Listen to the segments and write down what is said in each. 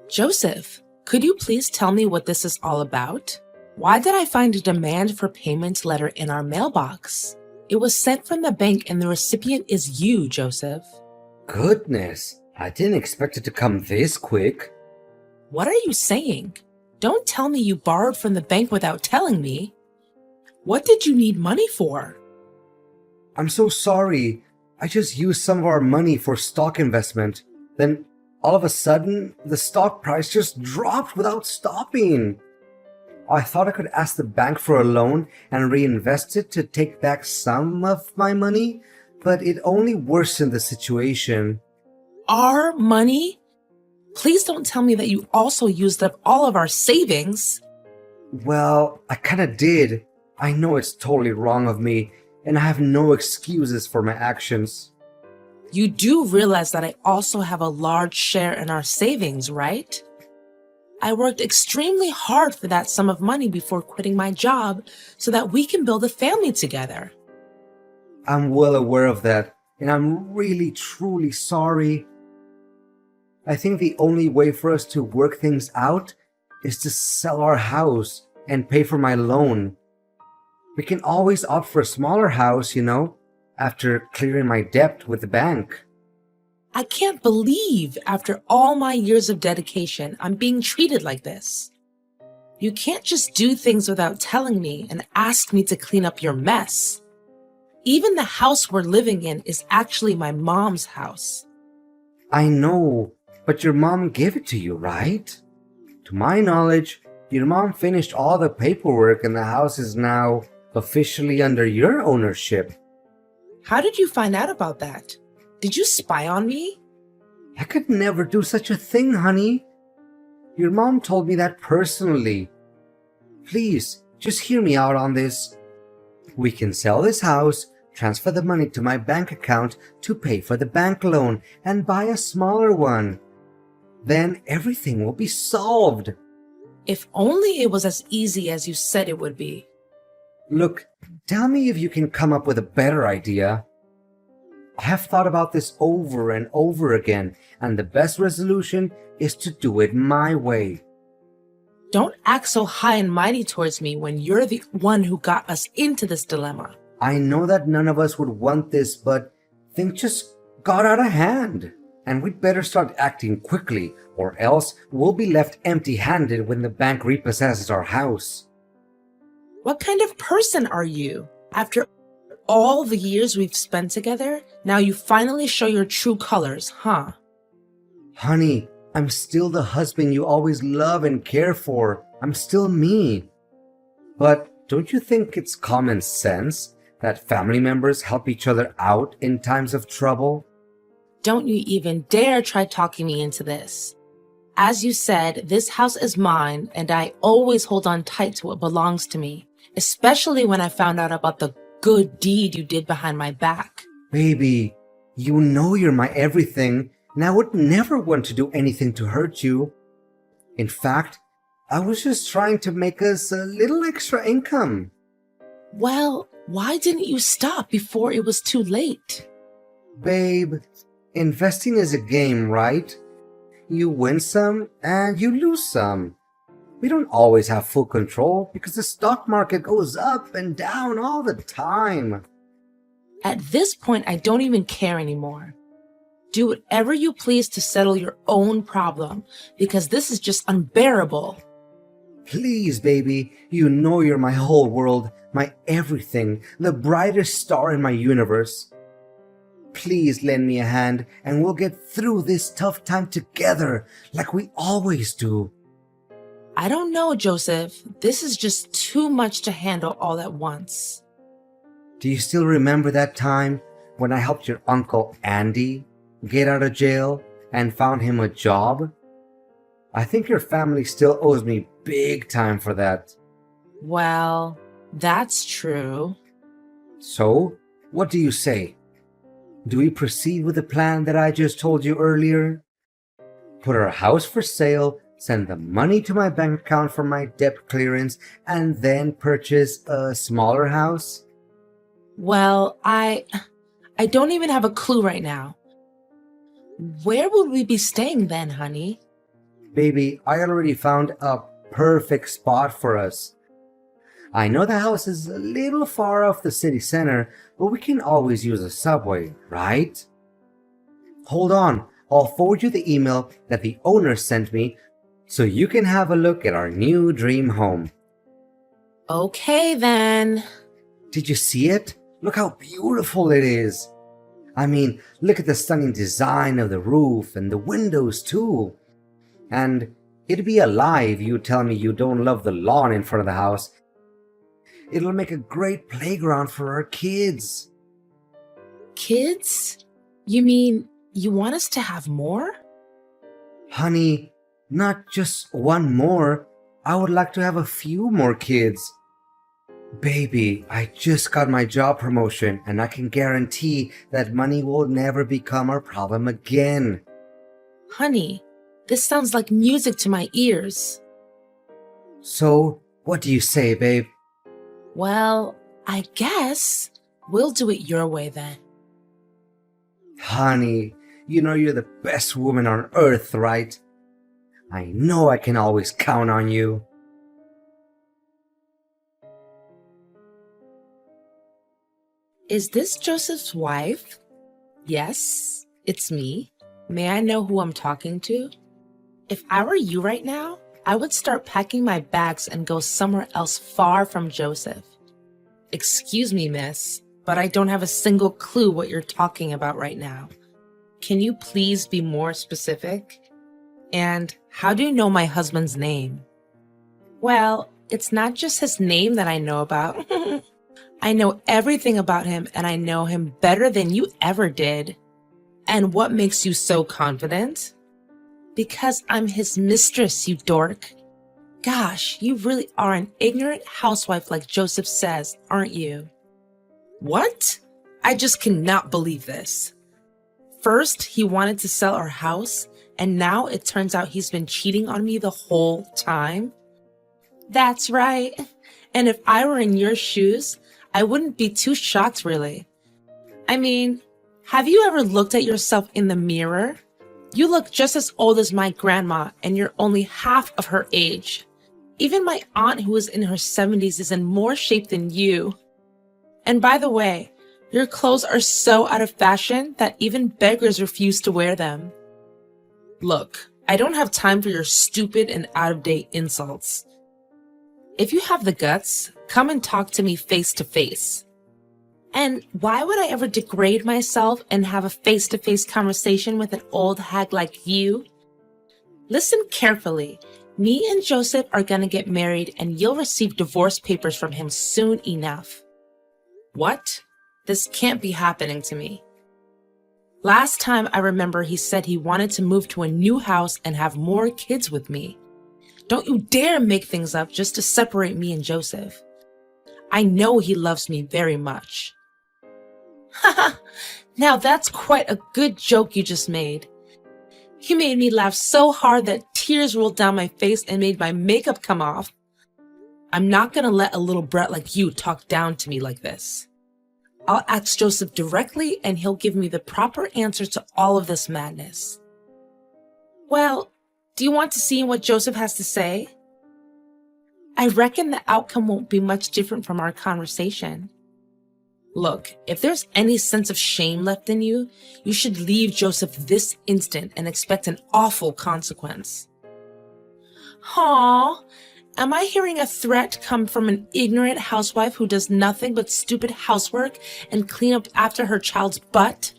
Joseph, could you please tell me what this is all about? Why did I find a demand for payment letter in our mailbox? It was sent from the bank and the recipient is you, Joseph. Goodness, I didn't expect it to come this quick. What are you saying? Don't tell me you borrowed from the bank without telling me. What did you need money for? I'm so sorry. I just used some of our money for stock investment. Then, all of a sudden, the stock price just dropped without stopping. I thought I could ask the bank for a loan and reinvest it to take back some of my money, but it only worsened the situation. Our money? Please don't tell me that you also used up all of our savings. Well, I kinda did. I know it's totally wrong of me, and I have no excuses for my actions. You do realize that I also have a large share in our savings, right? I worked extremely hard for that sum of money before quitting my job so that we can build a family together. I'm well aware of that, and I'm really truly sorry. I think the only way for us to work things out is to sell our house and pay for my loan. We can always opt for a smaller house, after clearing my debt with the bank. I can't believe after all my years of dedication, I'm being treated like this. You can't just do things without telling me and ask me to clean up your mess. Even the house we're living in is actually my mom's house. I know, but your mom gave it to you, right? To my knowledge, your mom finished all the paperwork and the house is now officially under your ownership. How did you find out about that? Did you spy on me? I could never do such a thing, honey. Your mom told me that personally. Please, just hear me out on this. We can sell this house, transfer the money to my bank account to pay for the bank loan, and buy a smaller one. Then everything will be solved. If only it was as easy as you said it would be. Look, tell me if you can come up with a better idea. I have thought about this over and over again, and the best resolution is to do it my way. Don't act so high and mighty towards me when you're the one who got us into this dilemma. I know that none of us would want this, but things just got out of hand. And we'd better start acting quickly, or else we'll be left empty-handed when the bank repossesses our house. What kind of person are you? After all the years we've spent together, now you finally show your true colors, huh? Honey, I'm still the husband you always love and care for. I'm still me. But don't you think it's common sense that family members help each other out in times of trouble? Don't you even dare try talking me into this. As you said, this house is mine, and I always hold on tight to what belongs to me, especially when I found out about the good deed you did behind my back. Baby, you know you're my everything, and I would never want to do anything to hurt you. In fact, I was just trying to make us a little extra income. Well, why didn't you stop before it was too late? Babe, investing is a game, right? You win some and you lose some. We don't always have full control because the stock market goes up and down all the time. At this point, I don't even care anymore. Do whatever you please to settle your own problem, because this is just unbearable. Please, baby, you know you're my whole world, my everything, the brightest star in my universe. Please lend me a hand and we'll get through this tough time together like we always do. I don't know, Joseph. This is just too much to handle all at once. Do you still remember that time when I helped your uncle Andy get out of jail and found him a job? I think your family still owes me big time for that. Well, that's true. So, what do you say? Do we proceed with the plan that I just told you earlier? Put our house for sale, send the money to my bank account for my debt clearance, and then purchase a smaller house? Well, I don't even have a clue right now. Where would we be staying then, honey? Baby, I already found a perfect spot for us. I know the house is a little far off the city center, but we can always use a subway, right? Hold on, I'll forward you the email that the owner sent me so you can have a look at our new dream home. Okay then. Did you see it? Look how beautiful it is. I mean, look at the stunning design of the roof and the windows too. And it'd be a lie if you tell me you don't love the lawn in front of the house. It'll make a great playground for our kids. Kids? You mean you want us to have more? Honey, not just one more. I would like to have a few more kids. Baby, I just got my job promotion and I can guarantee that money will never become our problem again. Honey, this sounds like music to my ears. So, what do you say, babe? Well, I guess we'll do it your way then. Honey, you know you're the best woman on earth, right? I know I can always count on you. Is this Joseph's wife? Yes, it's me. May I know who I'm talking to? If I were you right now, I would start packing my bags and go somewhere else far from Joseph. Excuse me, miss, but I don't have a single clue what you're talking about right now. Can you please be more specific? And how do you know my husband's name? Well, it's not just his name that I know about. I know everything about him, and I know him better than you ever did. And what makes you so confident? Because I'm his mistress, you dork. Gosh, you really are an ignorant housewife like Joseph says, aren't you? What? I just cannot believe this. First, he wanted to sell our house, and now it turns out he's been cheating on me the whole time? That's right. And if I were in your shoes, I wouldn't be too shocked, really. I mean, have you ever looked at yourself in the mirror? You look just as old as my grandma, and you're only half of her age. Even my aunt, who is in her 70s, is in more shape than you. And by the way, your clothes are so out of fashion that even beggars refuse to wear them. Look, I don't have time for your stupid and out-of-date insults. If you have the guts, come and talk to me face to face. And why would I ever degrade myself and have a face-to-face conversation with an old hag like you? Listen carefully. Me and Joseph are gonna get married and you'll receive divorce papers from him soon enough. What? This can't be happening to me. Last time I remember he said he wanted to move to a new house and have more kids with me. Don't you dare make things up just to separate me and Joseph. I know he loves me very much. Haha, now that's quite a good joke you just made. You made me laugh so hard that tears rolled down my face and made my makeup come off. I'm not gonna let a little brat like you talk down to me like this. I'll ask Joseph directly and he'll give me the proper answer to all of this madness. Well, do you want to see what Joseph has to say? I reckon the outcome won't be much different from our conversation. Look, if there's any sense of shame left in you, you should leave Joseph this instant and expect an awful consequence. Aw, am I hearing a threat come from an ignorant housewife who does nothing but stupid housework and clean up after her child's butt?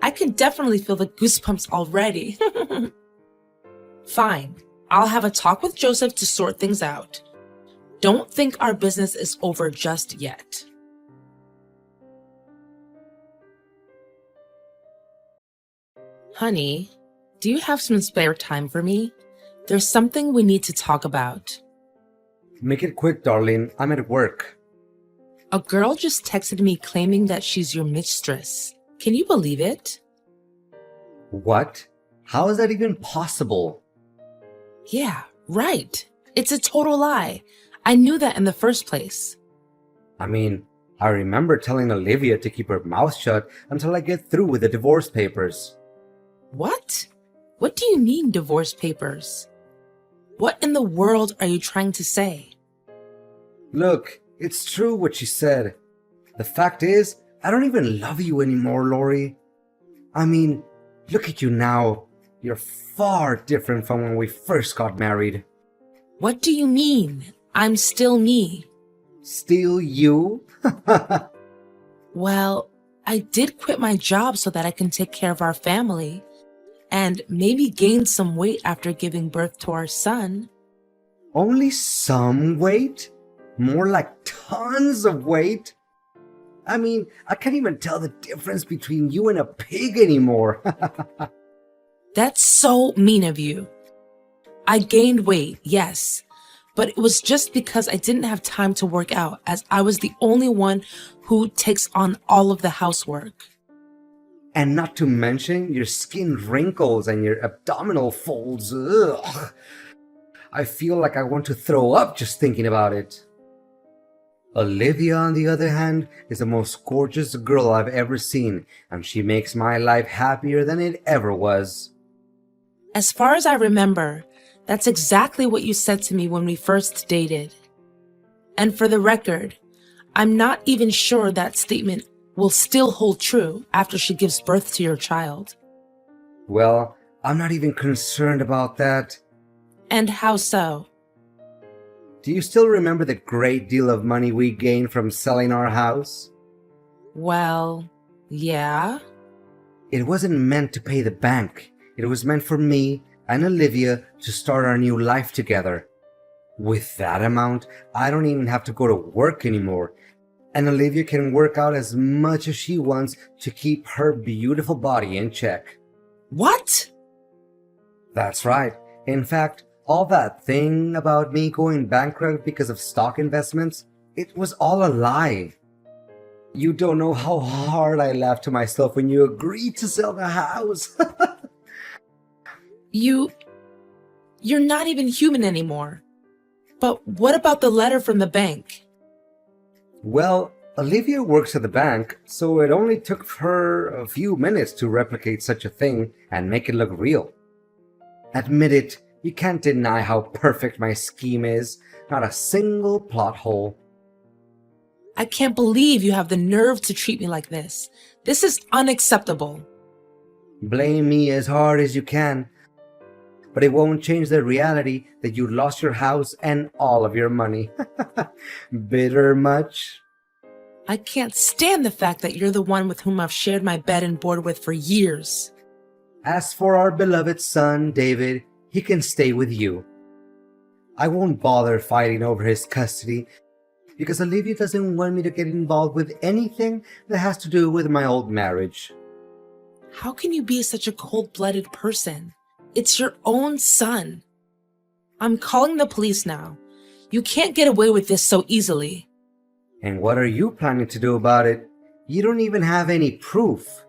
I can definitely feel the goosebumps already. Fine, I'll have a talk with Joseph to sort things out. Don't think our business is over just yet. Honey, do you have some spare time for me? There's something we need to talk about. Make it quick, darling. I'm at work. A girl just texted me claiming that she's your mistress. Can you believe it? What? How is that even possible? Yeah, right. It's a total lie. I knew that in the first place. I mean, I remember telling Olivia to keep her mouth shut until I get through with the divorce papers. What? What do you mean, divorce papers? What in the world are you trying to say? Look, it's true what she said. The fact is, I don't even love you anymore, Lori. I mean, look at you now. You're far different from when we first got married. What do you mean? I'm still me. Still you? Well, I did quit my job so that I can take care of our family and maybe gain some weight after giving birth to our son. Only some weight? More like tons of weight? I mean, I can't even tell the difference between you and a pig anymore. That's so mean of you. I gained weight, yes, but it was just because I didn't have time to work out, as I was the only one who takes on all of the housework. And not to mention your skin wrinkles and your abdominal folds. Ugh. I feel like I want to throw up just thinking about it. Olivia, on the other hand, is the most gorgeous girl I've ever seen, and she makes my life happier than it ever was. As far as I remember, that's exactly what you said to me when we first dated. And for the record, I'm not even sure that statement will still hold true after she gives birth to your child. Well, I'm not even concerned about that. And how so? Do you still remember the great deal of money we gained from selling our house? Well, yeah. It wasn't meant to pay the bank. It was meant for me and Olivia to start our new life together. With that amount, I don't even have to go to work anymore. And Olivia can work out as much as she wants to keep her beautiful body in check. What? That's right. In fact, all that thing about me going bankrupt because of stock investments, it was all a lie. You don't know how hard I laughed to myself when you agreed to sell the house. You're not even human anymore. But what about the letter from the bank? Well, Olivia works at the bank, so it only took her a few minutes to replicate such a thing and make it look real. Admit it, you can't deny how perfect my scheme is. Not a single plot hole. I can't believe you have the nerve to treat me like this. This is unacceptable. Blame me as hard as you can, but it won't change the reality that you lost your house and all of your money. Bitter much? I can't stand the fact that you're the one with whom I've shared my bed and board with for years. As for our beloved son, David, he can stay with you. I won't bother fighting over his custody because Olivia doesn't want me to get involved with anything that has to do with my old marriage. How can you be such a cold-blooded person? It's your own son. I'm calling the police now. You can't get away with this so easily. And what are you planning to do about it? You don't even have any proof.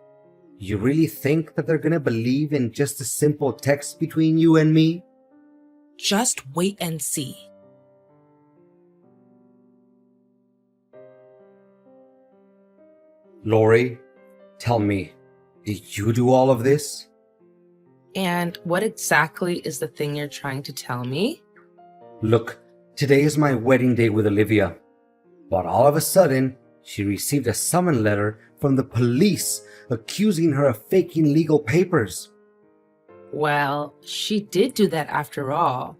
You really think that they're gonna believe in just a simple text between you and me? Just wait and see. Lori, tell me, did you do all of this? And what exactly is the thing you're trying to tell me? Look, today is my wedding day with Olivia. But all of a sudden, she received a summons letter from the police accusing her of faking legal papers. Well, she did do that after all.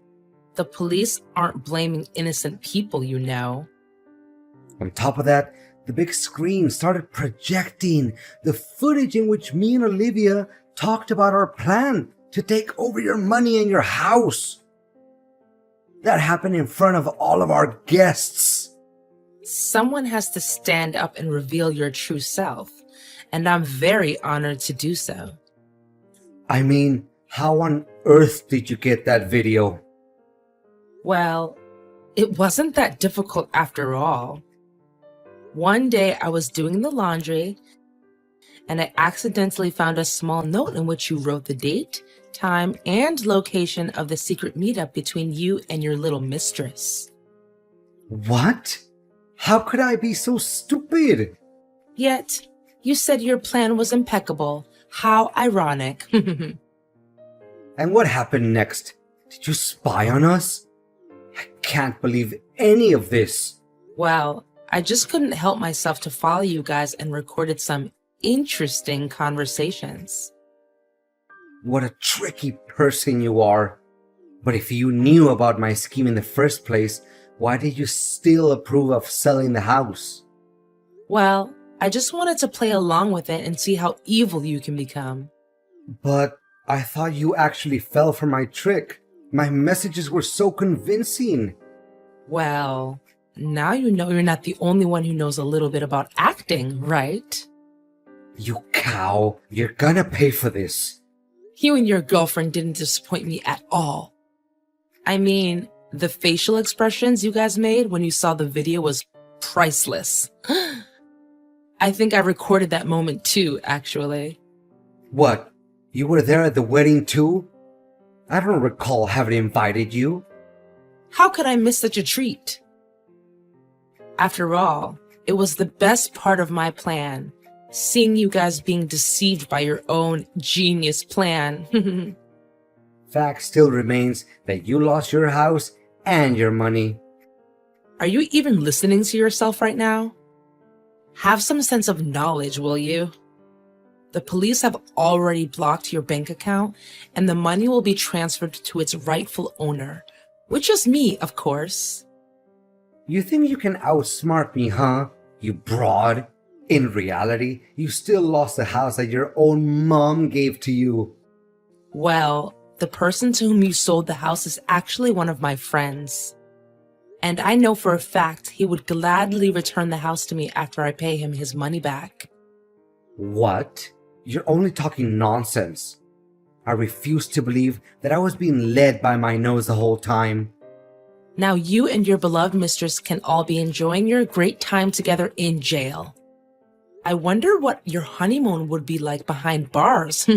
The police aren't blaming innocent people, you know. On top of that, the big screen started projecting the footage in which me and Olivia talked about our plan to take over your money and your house. That happened in front of all of our guests. Someone has to stand up and reveal your true self, and I'm very honored to do so. I mean, how on earth did you get that video? Well, it wasn't that difficult after all. One day I was doing the laundry, and I accidentally found a small note in which you wrote the date, time, and location of the secret meetup between you and your little mistress. What? How could I be so stupid? Yet, you said your plan was impeccable. How ironic. And what happened next? Did you spy on us? I can't believe any of this. Well, I just couldn't help myself to follow you guys and recorded some interesting conversations. What a tricky person you are. But if you knew about my scheme in the first place, why did you still approve of selling the house? Well, I just wanted to play along with it and see how evil you can become. But I thought you actually fell for my trick. My messages were so convincing. Well, now you know you're not the only one who knows a little bit about acting, right? You cow, you're gonna pay for this. You and your girlfriend didn't disappoint me at all. I mean, the facial expressions you guys made when you saw the video was priceless. I think I recorded that moment too, actually. What? You were there at the wedding too? I don't recall having invited you. How could I miss such a treat? After all, it was the best part of my plan, seeing you guys being deceived by your own genius plan. Fact still remains that you lost your house and your money. Are you even listening to yourself right now? Have some sense of knowledge, will you? The police have already blocked your bank account, and the money will be transferred to its rightful owner, which is me, of course. You think you can outsmart me, huh? You broad. In reality, you still lost the house that your own mom gave to you. Well, the person to whom you sold the house is actually one of my friends. And I know for a fact he would gladly return the house to me after I pay him his money back. What? You're only talking nonsense. I refuse to believe that I was being led by my nose the whole time. Now you and your beloved mistress can all be enjoying your great time together in jail. I wonder what your honeymoon would be like behind bars.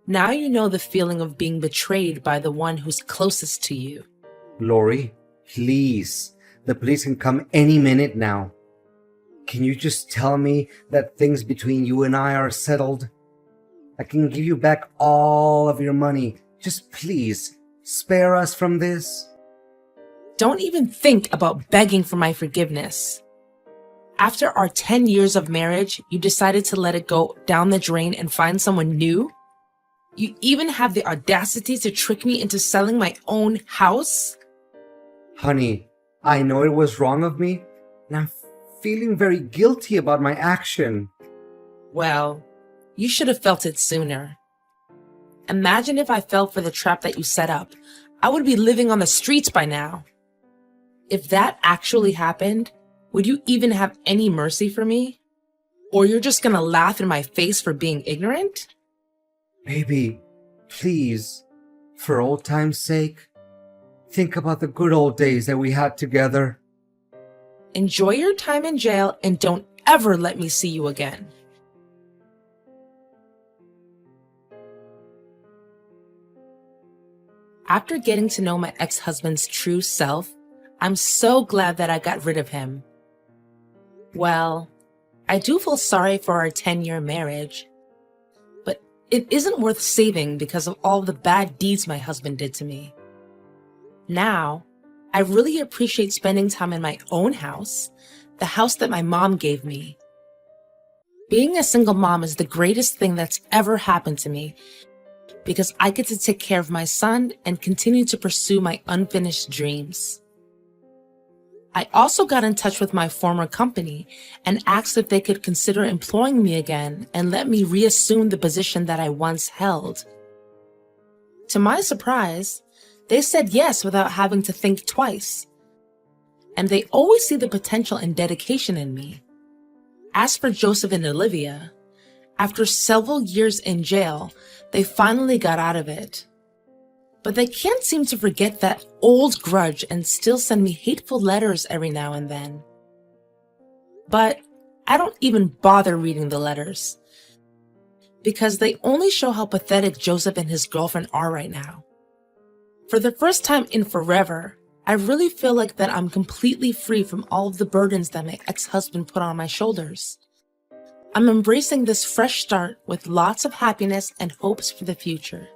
Now you know the feeling of being betrayed by the one who's closest to you. Lori, please. The police can come any minute now. Can you just tell me that things between you and I are settled? I can give you back all of your money. Just please, spare us from this. Don't even think about begging for my forgiveness. After our 10 years of marriage, you decided to let it go down the drain and find someone new? You even have the audacity to trick me into selling my own house? Honey, I know it was wrong of me, and I'm feeling very guilty about my action. Well, you should have felt it sooner. Imagine if I fell for the trap that you set up. I would be living on the streets by now. If that actually happened, would you even have any mercy for me? Or you're just gonna laugh in my face for being ignorant? Baby, please, for old time's sake, think about the good old days that we had together. Enjoy your time in jail and don't ever let me see you again. After getting to know my ex-husband's true self, I'm so glad that I got rid of him. Well, I do feel sorry for our 10-year marriage, but it isn't worth saving because of all the bad deeds my husband did to me. Now, I really appreciate spending time in my own house, the house that my mom gave me. Being a single mom is the greatest thing that's ever happened to me because I get to take care of my son and continue to pursue my unfinished dreams. I also got in touch with my former company and asked if they could consider employing me again and let me reassume the position that I once held. To my surprise, they said yes without having to think twice. And they always see the potential and dedication in me. As for Joseph and Olivia, after several years in jail, they finally got out of it. But they can't seem to forget that old grudge and still send me hateful letters every now and then. But I don't even bother reading the letters because they only show how pathetic Joseph and his girlfriend are right now. For the first time in forever, I really feel like that I'm completely free from all of the burdens that my ex-husband put on my shoulders. I'm embracing this fresh start with lots of happiness and hopes for the future.